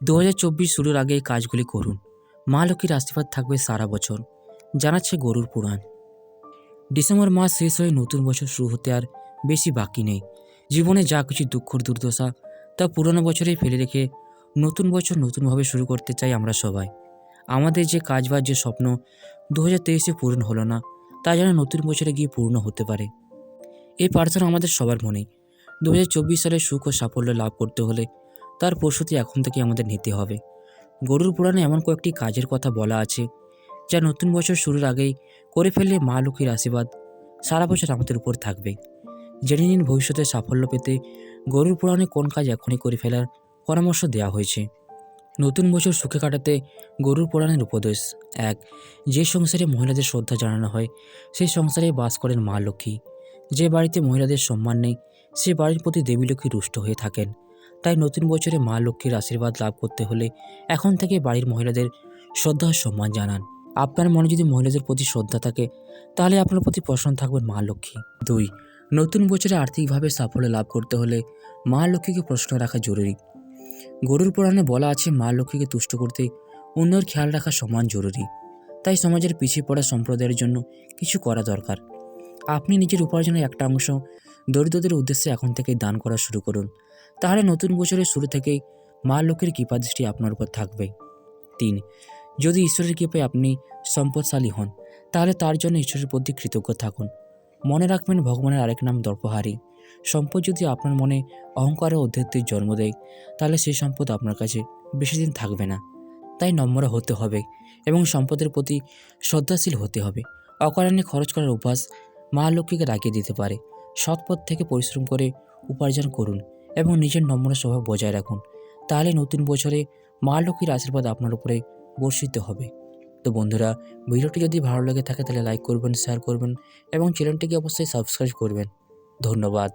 2024 শুরুর আগে এই কাজগুলি করুন। মা লক্ষ্মীর আশীর্বাদ থাকবে সারা বছর, জানাচ্ছে গরুর পুরাণ। ডিসেম্বর মাস শেষ হয়ে নতুন বছর শুরু হতে আর বেশি বাকি নেই। জীবনে যা কিছু দুঃখ দুর্দশা তা পুরনো বছরেই ফেলে রেখে নতুন বছর নতুনভাবে শুরু করতে চাই আমরা সবাই। আমাদের যে কাজ বা যে স্বপ্ন 2023-এ পূরণ হলো না, তা যেন নতুন বছরে গিয়ে পূর্ণ হতে পারে। এই প্রার্থনা আমাদের সবার মনেই। 2024 সালে সুখ ও সাফল্য লাভ করতে হলে তার প্রস্তুতি এখন থেকে আমাদের নিতে হবে। গরুর পুরাণে এমন কয়েকটি কাজের কথা বলা আছে যা নতুন বছর শুরুর আগেই করে ফেললে মা লক্ষ্মীর আশীর্বাদ সারা বছর আমাদের উপর থাকবে। জেনে নিন ভবিষ্যতে সাফল্য পেতে গরুর পুরাণে কোন কাজ এখনই করে ফেলার পরামর্শ দেওয়া হয়েছে। নতুন বছর সুখে কাটাতে গরুর পুরাণের উপদেশ। 1. যে সংসারে মহিলাদের শ্রদ্ধা জানানো হয় সেই সংসারে বাস করেন মা লক্ষ্মী। যে বাড়িতে মহিলাদের সম্মান নেই সে বাড়ির প্রতি দেবী লক্ষ্মী রুষ্ট হয়ে থাকেন। তাই নতুন বছরে মা লক্ষ্মীর আশীর্বাদ লাভ করতে হলে এখন থেকে বাড়ির মহিলাদের শ্রদ্ধা ও সম্মান জানান। আপনার মনে যদি মহিলাদের প্রতি শ্রদ্ধা থাকে তাহলে আপনার প্রতি প্রসন্ন থাকবেন মা লক্ষ্মী। 2. নতুন বছরে আর্থিকভাবে সাফল্য লাভ করতে হলে মা লক্ষ্মীকে প্রশ্ন রাখা জরুরি। গরুর পুরাণে বলা আছে মা লক্ষ্মীকে তুষ্ট করতে অন্যের খেয়াল রাখা সমান জরুরি। তাই সমাজের পিছিয়ে পড়া সম্প্রদায়ের জন্য কিছু করা দরকার। আপনি নিজের উপার্জনের একটা অংশ দরিদ্রদের উদ্দেশ্যে এখন থেকেই দান করা শুরু করুন। তাহলে নতুন বছরের শুরু থেকেই মা লক্ষ্মীর কৃপাদৃষ্টি আপনার উপর থাকবে। 3. যদি ঈশ্বরের কৃপায় আপনি সম্পদশালী হন তাহলে তার জন্য ঈশ্বরের প্রতি কৃতজ্ঞ থাকুন। মনে রাখবেন ভগবানের আরেক নাম দর্পহারী। সম্পদ যদি আপনার মনে অহংকার ও অধ্যত্বের জন্ম দেয় তাহলে সেই সম্পদ আপনার কাছে বেশি দিন থাকবে না। তাই নম্র হতে হবে এবং সম্পদের প্রতি শ্রদ্ধাশীল হতে হবে। অকারণে খরচ করার অভ্যাস মা লক্ষ্মীকে রাগিয়ে দিতে পারে। সৎ পথ থেকে পরিশ্রম করে উপার্জন করুন এবং নিজের নম্র স্বভাব বজায় রাখুন। তাহলে নতুন বছরে মা লক্ষ্মীর আশীর্বাদ আপনার উপরে বর্ষিত হবে। তো বন্ধুরা, ভিডিওটি যদি ভালো লেগে থাকে তাহলে লাইক করবেন, শেয়ার করবেন এবং চ্যানেলটিকে অবশ্যই সাবস্ক্রাইব করবেন। ধন্যবাদ।